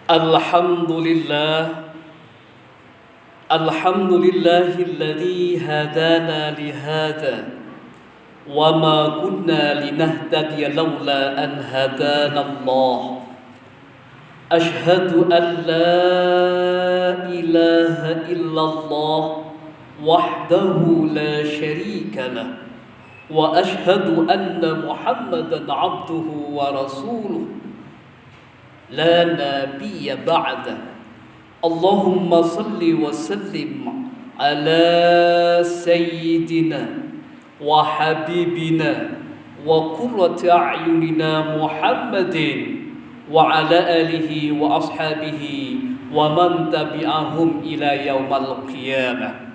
Alhamdulillah, Alhamdulillahilladzi hadana lihada wa ma kunna linahtadiya laula an hadana Allah. Ashhadu an la ilaha illallah wahdahu la syarika lah wa ashhadu anna Muhammadan abduhu wa rasuluh la nabiyya ba'da. Allahumma salli wa sallim ala sayyidina wa habibina wa qurrati a'yunina Muhammadin wa ala alihi wa ashabihi wa man tabi'ahum ila yaumal qiyamah.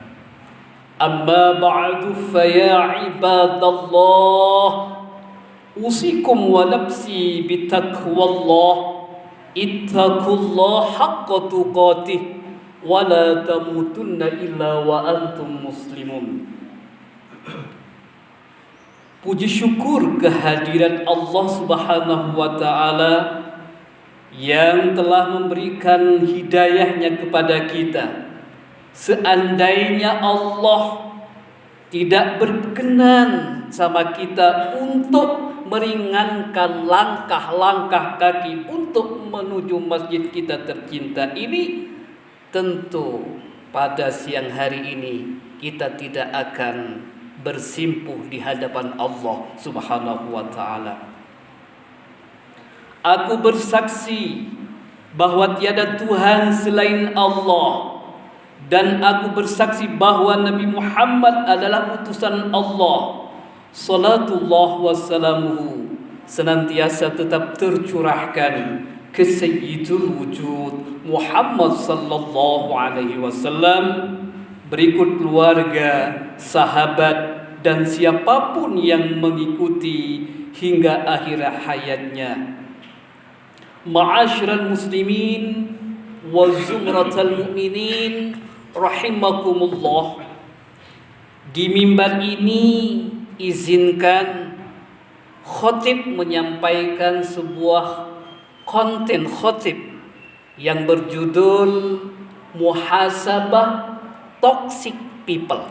Amma ba'du, fa ya ibadallah, usikum wa nafsi bitaqwallah. Ittaqullah haqqa tuqatih wa la tamutunna illa wa antum muslimun. Puji syukur kehadiran Allah Subhanahu wa taala yang telah memberikan hidayahnya kepada kita. Seandainya Allah tidak berkenan sama kita untuk meringankan langkah-langkah kaki untuk menuju masjid kita tercinta ini, tentu pada siang hari ini kita tidak akan bersimpuh di hadapan Allah Subhanahu wa taala. Aku bersaksi bahwa tiada Tuhan selain Allah, dan aku bersaksi bahwa Nabi Muhammad adalah utusan Allah. Salatullah wassalamuhu senantiasa tetap tercurahkan ke Sayyidul Wujud Muhammad sallallahu alaihi wasallam, berikut keluarga, sahabat, dan siapapun yang mengikuti hingga akhir hayatnya. Ma'asyiral muslimin wa zumratal mu'minin rahimakumullah. Di mimbar ini izinkan khotib menyampaikan sebuah konten khotib yang berjudul Muhasabah Toxic People.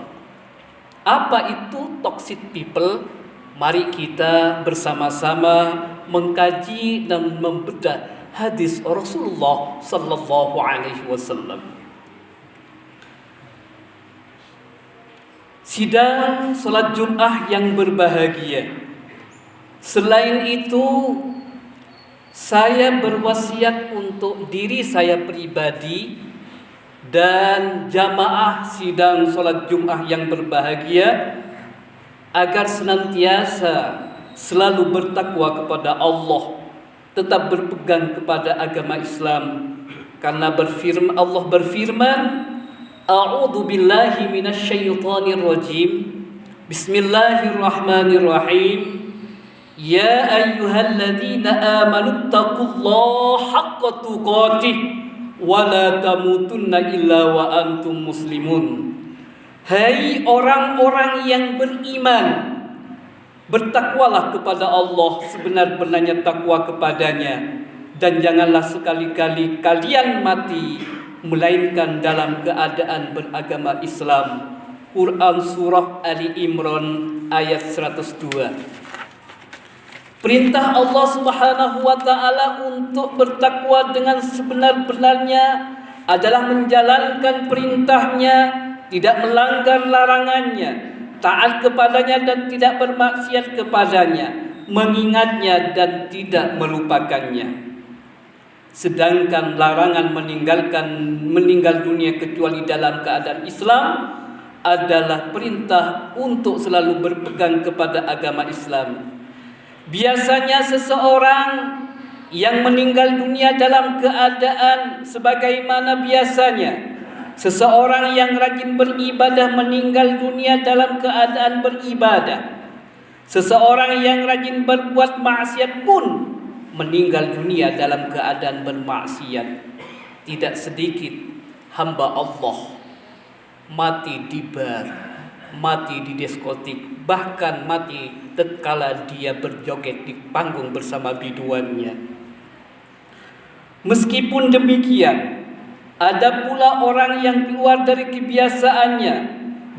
Apa itu toxic people? Mari kita bersama-sama mengkaji dan membedah hadis Rasulullah sallallahu alaihi wasallam. Sidang salat Jumat yang berbahagia. Selain itu, saya berwasiat untuk diri saya pribadi dan jamaah sidang salat Jumat yang berbahagia agar senantiasa selalu bertakwa kepada Allah, tetap berpegang kepada agama Islam, karena Allah berfirman, A'udzu billahi minasyaitonir rajim. Bismillahirrahmanirrahim. Ya ayyuhalladzina amanu taqullaha haqqa tuqatih wa la tamutunna illa wa antum muslimun. Hai orang-orang yang beriman, bertakwalah kepada Allah sebenar-benarnya takwa kepadanya, dan janganlah sekali-kali kalian mati melainkan dalam keadaan beragama Islam. Quran surah Ali Imran ayat 102. Perintah Allah Subhanahu wa taala untuk bertakwa dengan sebenar-benarnya adalah menjalankan perintahnya, tidak melanggar larangannya, taat kepadanya dan tidak bermaksiat kepadanya, mengingatnya dan tidak melupakannya. Sedangkan larangan meninggal dunia kecuali dalam keadaan Islam adalah perintah untuk selalu berpegang kepada agama Islam. Biasanya seseorang yang meninggal dunia dalam keadaan sebagaimana biasanya, seseorang yang rajin beribadah meninggal dunia dalam keadaan beribadah. Seseorang yang rajin berbuat maksiat pun meninggal dunia dalam keadaan bermaksiat. Tidak sedikit hamba Allah mati di bar, mati di diskotik, bahkan mati tatkala dia berjoget di panggung bersama biduannya. Meskipun demikian, ada pula orang yang keluar dari kebiasaannya,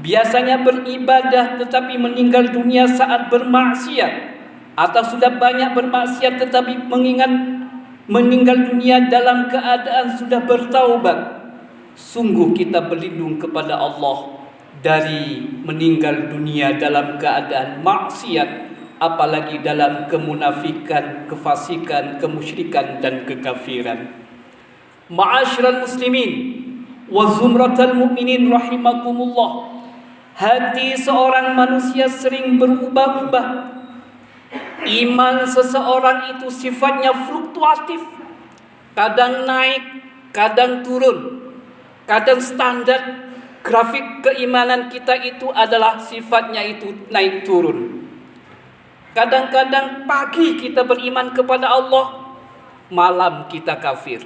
biasanya beribadah tetapi meninggal dunia saat bermaksiat, atau sudah banyak bermaksiat tetapi mengingat meninggal dunia dalam keadaan sudah bertaubat. Sungguh kita berlindung kepada Allah dari meninggal dunia dalam keadaan maksiat, apalagi dalam kemunafikan, kefasikan, kemusyrikan dan kekafiran. Ma'asyiral muslimin wa zumratal mu'minin rahimakumullah. Hati seorang manusia sering berubah-ubah. Iman seseorang itu sifatnya fluktuatif. Kadang naik, kadang turun. Kadang standar grafik keimanan kita itu adalah sifatnya itu naik turun. Kadang-kadang pagi kita beriman kepada Allah, malam kita kafir.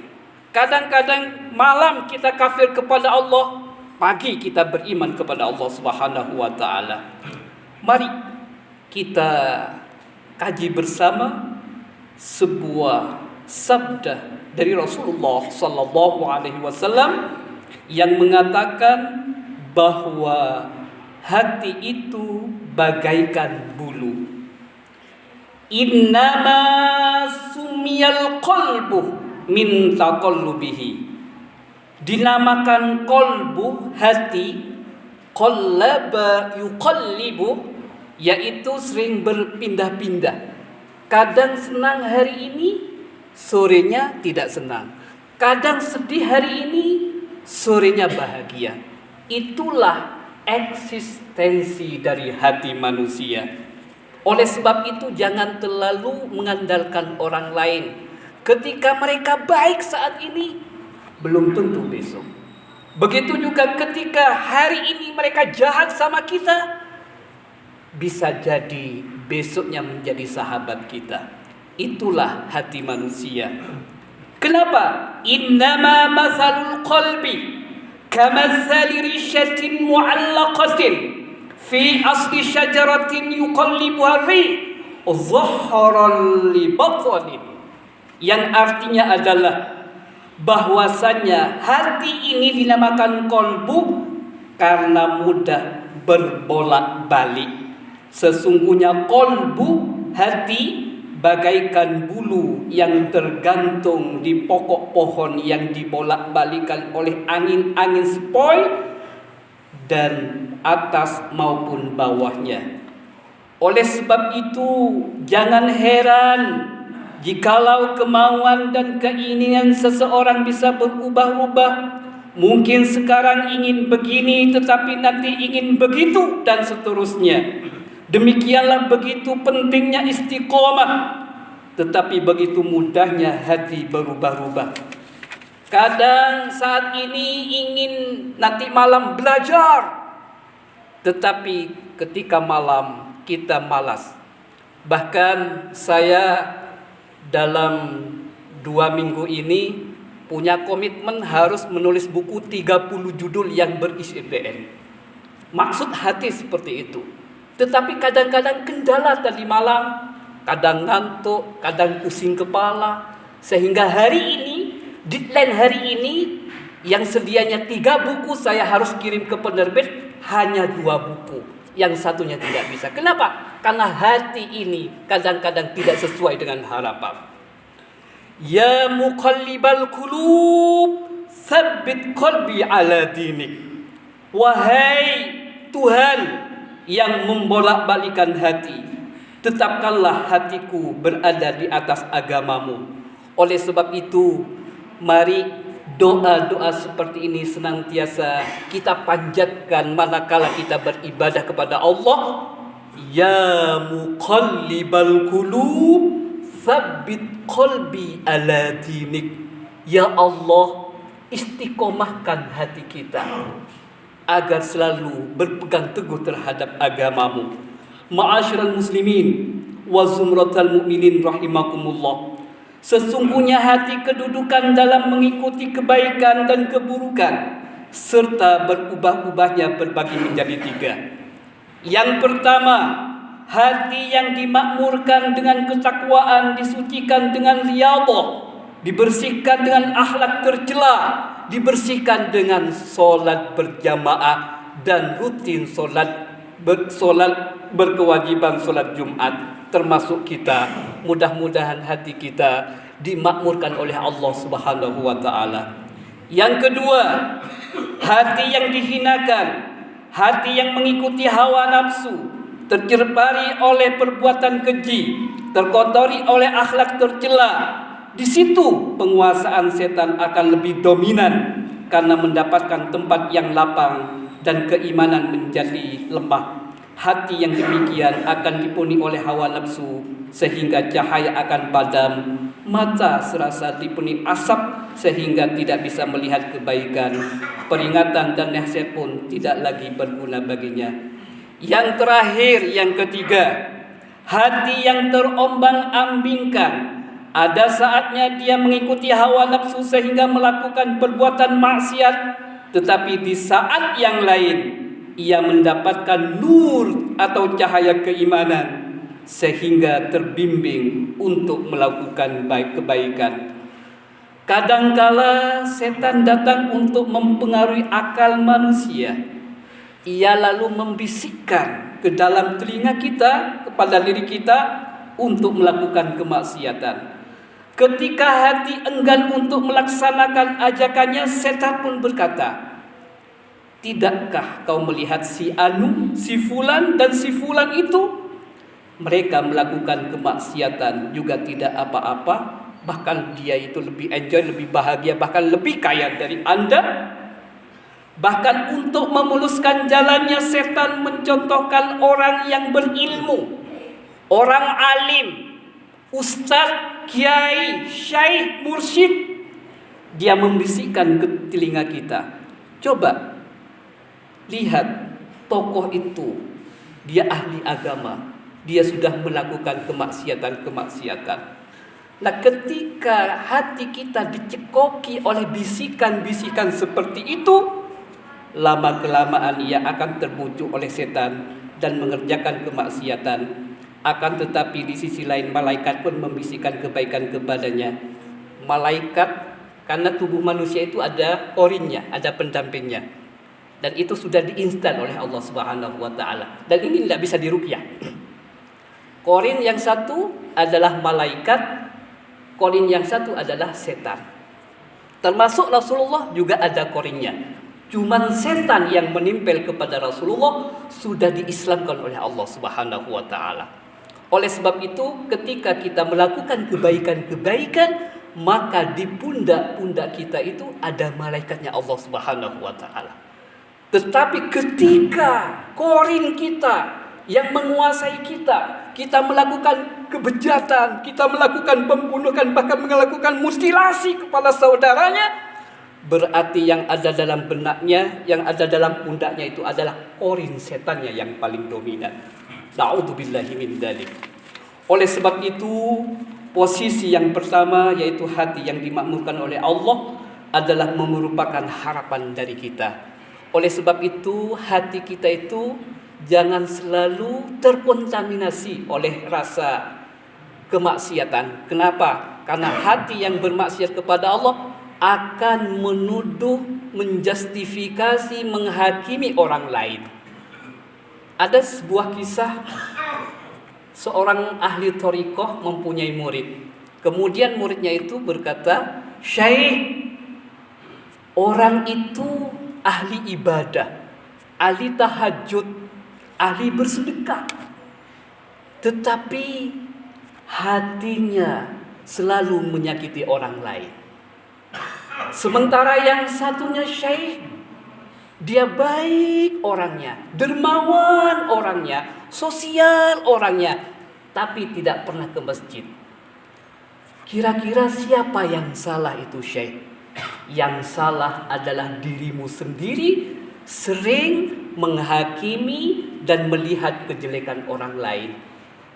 Kadang-kadang malam kita kafir kepada Allah, pagi kita beriman kepada Allah Subhanahu wa taala. Mari kita kaji bersama sebuah sabda dari Rasulullah sallallahu alaihi wasallam yang mengatakan bahwa hati itu bagaikan bulu. Innama sumiyal qalbu min taqallubihi. Dinamakan qalbu, hati, qallaba yuqallibu, yaitu sering berpindah-pindah. Kadang senang hari ini, sorenya tidak senang. Kadang sedih hari ini, sorenya bahagia. Itulah eksistensi dari hati manusia. Oleh sebab itu jangan terlalu mengandalkan orang lain. Ketika mereka baik saat ini, belum tentu besok. Begitu juga ketika hari ini mereka jahat sama kita, bisa jadi besoknya menjadi sahabat kita. Itulah hati manusia. Kenapa? Innama masalul qalbi kamathali rishatin mu'allaqatin fi asli syajaratin yuqallibuha rih dhahran li batnin. Yang artinya adalah bahwasannya hati ini dinamakan qalbu karena mudah berbolak-balik. Sesungguhnya qalbu, hati, bagaikan bulu yang tergantung di pokok pohon yang dibolak-balikan oleh angin-angin sepoi dan atas maupun bawahnya. Oleh sebab itu jangan heran jikalau kemauan dan keinginan seseorang bisa berubah-ubah. Mungkin sekarang ingin begini tetapi nanti ingin begitu dan seterusnya. Demikianlah begitu pentingnya istiqomah, tetapi begitu mudahnya hati berubah-ubah. Kadang saat ini ingin nanti malam belajar, tetapi ketika malam kita malas. Bahkan saya dalam 2 minggu ini punya komitmen harus menulis buku 30 judul yang berisi IPN. Maksud hati seperti itu. Tetapi kadang-kadang kendala tadi malam, kadang ngantuk, kadang pusing kepala, sehingga hari ini, deadline hari ini, yang sedianya 3 buku saya harus kirim ke penerbit, hanya 2 buku. Yang satunya tidak bisa. Kenapa? Karena hati ini kadang-kadang tidak sesuai dengan harapan. Ya muqallibal qulub, tsabbit qalbi ala dinik. Wahai Tuhan yang membolak-balikan hati, tetapkanlah hatiku berada di atas agamamu. Oleh sebab itu, mari doa-doa seperti ini senantiasa kita panjatkan manakala kita beribadah kepada Allah. Ya muqallibal qulub, tsabbit qalbi ala dinik. Ya Allah, istiqomahkan hati kita agar selalu berpegang teguh terhadap agamamu. Ma'asyiral muslimin wa zumratal mu'minin rahimakumullah. Sesungguhnya hati kedudukan dalam mengikuti kebaikan dan keburukan serta berubah-ubahnya berbagi menjadi 3. Yang pertama, hati yang dimakmurkan dengan ketakwaan, disucikan dengan riyadhah, dibersihkan dengan akhlak tercela, dibersihkan dengan sholat berjamaah dan rutin sholat berkewajiban sholat Jumat. Termasuk kita, mudah-mudahan hati kita dimakmurkan oleh Allah Subhanahu wa Ta'ala. Yang kedua, hati yang dihinakan, hati yang mengikuti hawa nafsu, terjerembari oleh perbuatan keji, terkotori oleh akhlak tercela. Di situ penguasaan setan akan lebih dominan karena mendapatkan tempat yang lapang dan keimanan menjadi lemah. Hati yang demikian akan dipenuhi oleh hawa nafsu sehingga cahaya akan padam, mata serasa dipenuhi asap sehingga tidak bisa melihat kebaikan. Peringatan dan nasihat pun tidak lagi berguna baginya. Yang terakhir, yang ketiga, hati yang terombang-ambingkan. Ada saatnya dia mengikuti hawa nafsu sehingga melakukan perbuatan maksiat, tetapi di saat yang lain ia mendapatkan nur atau cahaya keimanan sehingga terbimbing untuk melakukan kebaikan. Kadangkala setan datang untuk mempengaruhi akal manusia. Ia lalu membisikkan ke dalam telinga kita, kepada diri kita untuk melakukan kemaksiatan. Ketika hati enggan untuk melaksanakan ajakannya, setan pun berkata, "Tidakkah kau melihat si Anu, si Fulan dan si Fulan itu? Mereka melakukan kemaksiatan juga tidak apa-apa. Bahkan dia itu lebih enjoy, lebih bahagia, bahkan lebih kaya dari Anda." Bahkan untuk memuluskan jalannya, setan mencontohkan orang yang berilmu, orang alim, ustadz, kiai, syaikh, mursyid. Dia membisikkan ke telinga kita, "Coba lihat tokoh itu, dia ahli agama, dia sudah melakukan kemaksiatan-kemaksiatan." Nah, ketika hati kita dicekoki oleh bisikan-bisikan seperti itu, lama-kelamaan ia akan terbujuk oleh setan dan mengerjakan kemaksiatan. Akan tetapi di sisi lain malaikat pun membisikkan kebaikan kepadanya. Malaikat, karena tubuh manusia itu ada korinnya, ada pendampingnya. Dan itu sudah diinstal oleh Allah Subhanahu wa Ta'ala. Dan ini tidak bisa diruqyah. Korin yang satu adalah malaikat, korin yang satu adalah setan. Termasuk Rasulullah juga ada korinnya. Cuman setan yang menempel kepada Rasulullah sudah diislamkan oleh Allah Subhanahu wa Ta'ala. Oleh sebab itu, ketika kita melakukan kebaikan-kebaikan, maka di pundak-pundak kita itu ada malaikatnya Allah Subhanahu wa Ta'ala. Tetapi ketika korin kita yang menguasai kita, kita melakukan kebejatan, kita melakukan pembunuhan, bahkan melakukan mutilasi kepada saudaranya, berarti yang ada dalam benaknya, yang ada dalam pundaknya itu adalah korin setannya yang paling dominan. Na'udzubillahi min dzalik. Oleh sebab itu, posisi yang pertama yaitu hati yang dimakmurkan oleh Allah adalah merupakan harapan dari kita. Oleh sebab itu, hati kita itu jangan selalu terkontaminasi oleh rasa kemaksiatan. Kenapa? Karena hati yang bermaksiat kepada Allah akan menuduh, menjustifikasi, menghakimi orang lain. Ada sebuah kisah, seorang ahli thariqah mempunyai murid. Kemudian muridnya itu berkata, "Syekh, orang itu ahli ibadah, ahli tahajud, ahli bersedekah, tetapi hatinya selalu menyakiti orang lain. Sementara yang satunya syekh, dia baik orangnya, dermawan orangnya, sosial orangnya, tapi tidak pernah ke masjid. Kira-kira siapa yang salah itu syekh?" Yang salah adalah dirimu sendiri, sering menghakimi dan melihat kejelekan orang lain.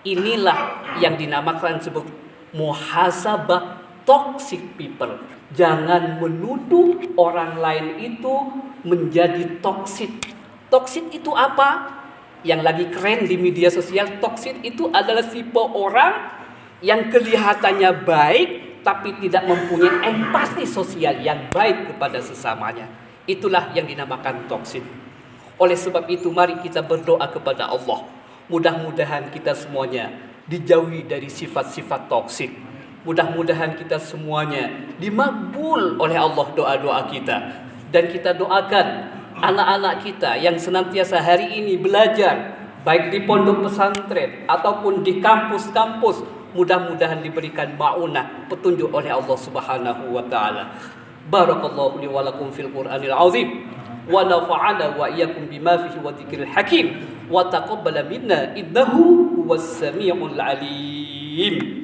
Inilah yang dinamakan sebut muhasabah toxic people. Jangan menuduh orang lain itu menjadi toksik. Toksik itu apa? Yang lagi keren di media sosial, toksik itu adalah tipe orang yang kelihatannya baik tapi tidak mempunyai empati sosial yang baik kepada sesamanya. Itulah yang dinamakan toksik. Oleh sebab itu mari kita berdoa kepada Allah. Mudah-mudahan kita semuanya dijauhi dari sifat-sifat toksik. Mudah-mudahan kita semuanya dimakbul oleh Allah doa-doa kita. Dan kita doakan anak-anak kita yang senantiasa hari ini belajar, baik di pondok pesantren ataupun di kampus-kampus, mudah-mudahan diberikan ma'unah, petunjuk oleh Allah Subhanahu wa taala. Barakallahu li wa lakum fil Qur'anil azim wa nafa'ana wa iyyakum bima fihi wa dzikril hakim wa taqabbala minna innahu huwas samiul alim.